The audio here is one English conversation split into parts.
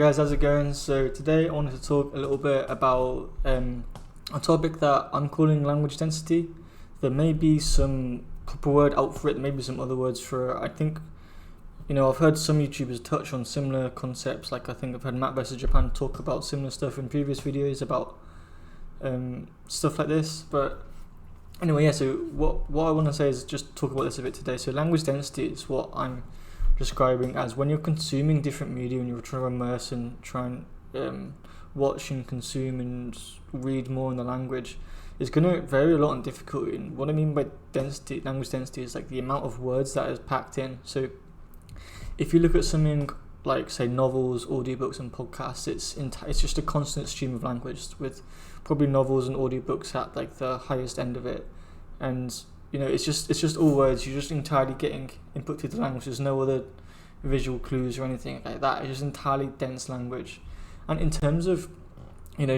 guys, how's it going? So today I wanted to talk a little bit about a topic that I'm calling language density. There may be some proper word out for it, there may be some other words for it. I think, I've heard some YouTubers touch on similar concepts, like I think I've heard Matt vs Japan talk about similar stuff in previous videos about stuff like this. But anyway, so what I want to say is just talk about this a bit today. So language density is what I'm describing as when you're consuming different media and you're trying to immerse and try and watch and consume and read more in the language, it's going to vary a lot in difficulty. And what I mean by density, language density, is like the amount of words that is packed in. So if you look at something like, say, novels, audiobooks and podcasts, it's just a constant stream of language, with probably novels and audiobooks at like the highest end of it. And it's just all words. You're just entirely getting input to the language. There's no other visual clues or anything like that. It's just entirely dense language. And in terms of,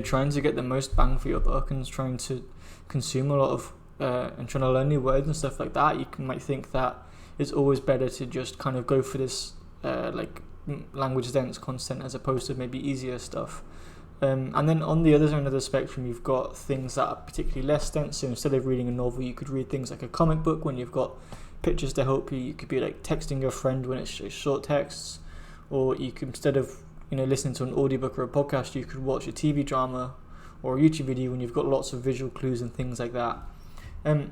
trying to get the most bang for your buck and trying to consume a lot of, and trying to learn new words and stuff like that, you might think that it's always better to just kind of go for this, language dense content as opposed to maybe easier stuff. And then on the other end of the spectrum, you've got things that are particularly less dense. So instead of reading a novel, you could read things like a comic book when you've got pictures to help you. You could be like texting your friend when it's short texts, or you could, instead of listening to an audiobook or a podcast, you could watch a TV drama or a YouTube video when you've got lots of visual clues and things like that. And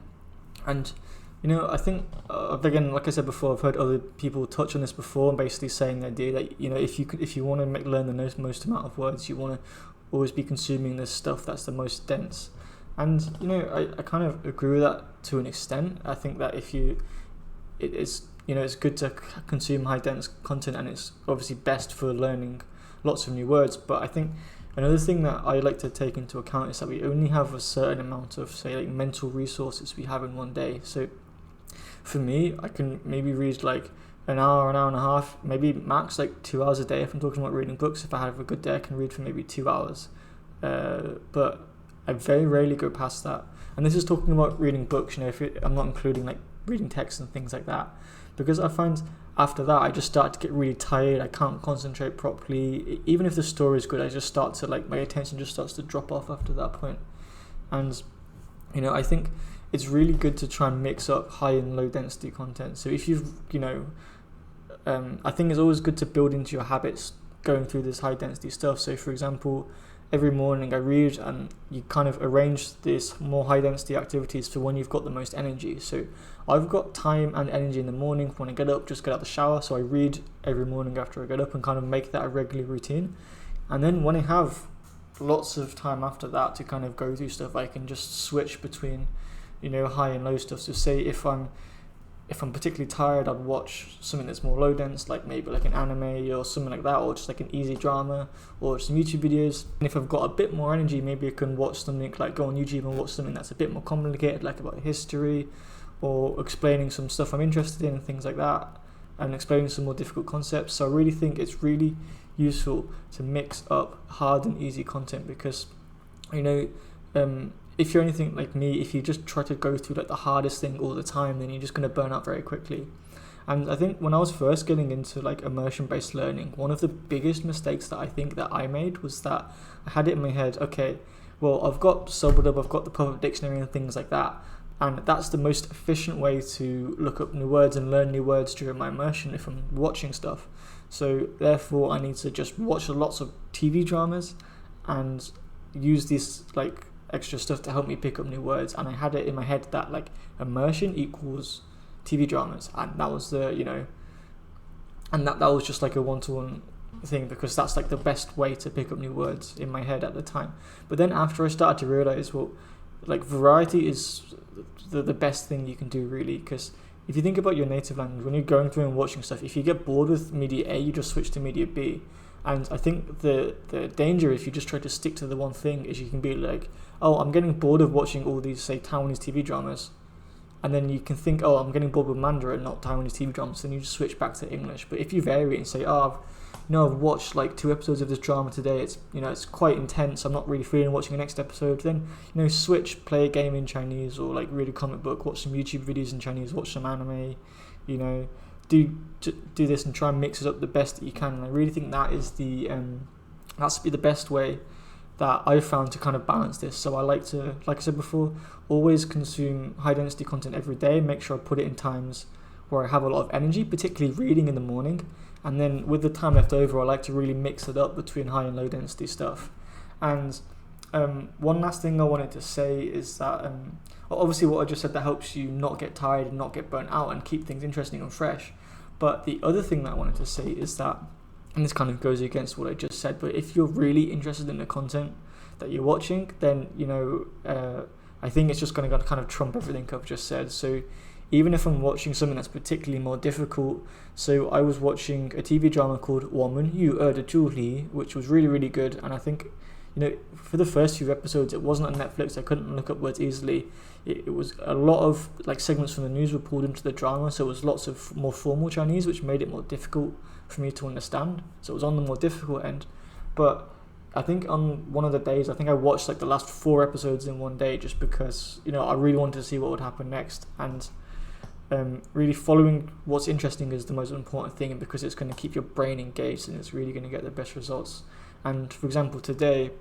I think again, like I said before, I've heard other people touch on this before, and basically saying the idea that if you want to learn the most amount of words, you want to always be consuming this stuff that's the most dense. And I kind of agree with that to an extent. I think that it's good to consume high dense content, and it's obviously best for learning lots of new words. But I think another thing that I like to take into account is that we only have a certain amount of, say, like mental resources we have in one day. So for me, I can maybe read like an hour and a half, maybe max like 2 hours a day. If I'm talking about reading books, if I have a good day, I can read for maybe 2 hours. But I very rarely go past that. And this is talking about reading books, I'm not including like reading text and things like that. Because I find after that, I just start to get really tired. I can't concentrate properly. Even if the story is good, I just start to my attention just starts to drop off after that point. And, I think it's really good to try and mix up high and low density content. So if you've, I think it's always good to build into your habits going through this high density stuff. So for example, every morning I read, and you kind of arrange this more high density activities for when you've got the most energy. So I've got time and energy in the morning. When I get up, just get out the shower. So I read every morning after I get up and kind of make that a regular routine. And then when I have lots of time after that to kind of go through stuff, I can just switch between high and low stuff. So say if I'm particularly tired, I'd watch something that's more low dense, like maybe like an anime or something like that, or just like an easy drama or some YouTube videos. And if I've got a bit more energy, maybe I can watch something like go on YouTube and watch something that's a bit more complicated, like about history or explaining some stuff I'm interested in and things like that, and explaining some more difficult concepts. So I really think it's really useful to mix up hard and easy content, because if you're anything like me, if you just try to go through like the hardest thing all the time, then you're just going to burn out very quickly. And I think when I was first getting into like immersion-based learning, one of the biggest mistakes that I think that I made was that I had it in my head, okay, well, I've got SubDub, I've got the Pop-Up Dictionary and things like that, and that's the most efficient way to look up new words and learn new words during my immersion if I'm watching stuff. So therefore I need to just watch lots of TV dramas and use this like extra stuff to help me pick up new words. And I had it in my head that like immersion equals TV dramas, and that was the and that was just like a one-to-one thing, because that's like the best way to pick up new words in my head at the time. But then after I started to realize, well, like variety is the best thing you can do, really, because if you think about your native language, when you're going through and watching stuff, if you get bored with media A, you just switch to media B. And I think the danger, if you just try to stick to the one thing, is you can be like, oh, I'm getting bored of watching all these, say, Taiwanese TV dramas. And then you can think, oh, I'm getting bored with Mandarin, not Taiwanese TV dramas. Then you just switch back to English. But if you vary it and say, oh, I've watched like 2 episodes of this drama today, it's quite intense, I'm not really feeling watching the next episode, then switch, play a game in Chinese, or like read a comic book, watch some YouTube videos in Chinese, watch some anime, do this and try and mix it up the best that you can. And I really think that is that's the best way that I've found to kind of balance this. So I like to, like I said before, always consume high density content every day. Make sure I put it in times where I have a lot of energy, particularly reading in the morning. And then with the time left over, I like to really mix it up between high and low density stuff. And one last thing I wanted to say is that obviously what I just said, that helps you not get tired and not get burnt out and keep things interesting and fresh. But the other thing that I wanted to say is that, and this kind of goes against what I just said, but if you're really interested in the content that you're watching, then I think it's just going to kind of trump everything I've just said. So even if I'm watching something that's particularly more difficult, so I was watching a TV drama called 我们与恶的距离, which was really, really good. And I think, for the first few episodes, it wasn't on Netflix. I couldn't look up words easily. It was a lot of like segments from the news were pulled into the drama, so it was lots of more formal Chinese, which made it more difficult for me to understand. So it was on the more difficult end. But I think on one of the days, I think I watched like the last 4 episodes in one day, just because I really wanted to see what would happen next. And really following what's interesting is the most important thing, because it's going to keep your brain engaged and it's really going to get the best results. And for example, today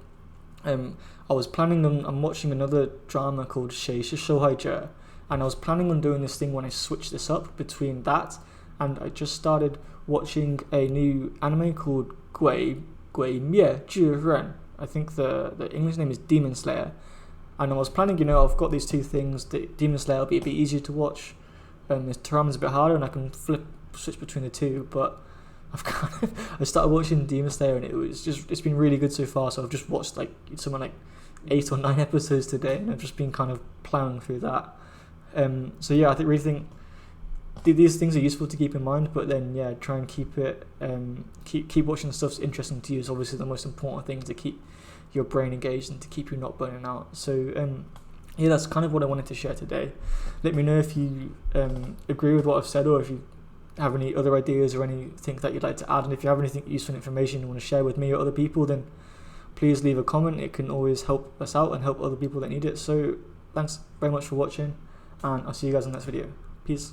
I was planning on, I'm watching another drama called 谁是受害者, and I was planning on doing this thing when I switched this up between that, and I just started watching a new anime called 鬼灭之刃. I think the English name is Demon Slayer. And I was planning, I've got these 2 things. The Demon Slayer will be a bit easier to watch. This Terrama's a bit harder, and I can switch between the 2. But I started watching Demon Slayer, and it's been really good so far. So I've just watched like something like 8 or 9 episodes today, and I've just been kind of plowing through that. So yeah, I really think these things are useful to keep in mind, but then try and keep it keep watching stuff that's interesting to you is obviously the most important thing to keep your brain engaged and to keep you not burning out. So that's kind of what I wanted to share today. Let me know if you agree with what I've said, or if you have any other ideas or anything that you'd like to add. And if you have anything useful information you want to share with me or other people, then please leave a comment. It can always help us out and help other people that need it. So thanks very much for watching, and I'll see you guys in the next video. Peace.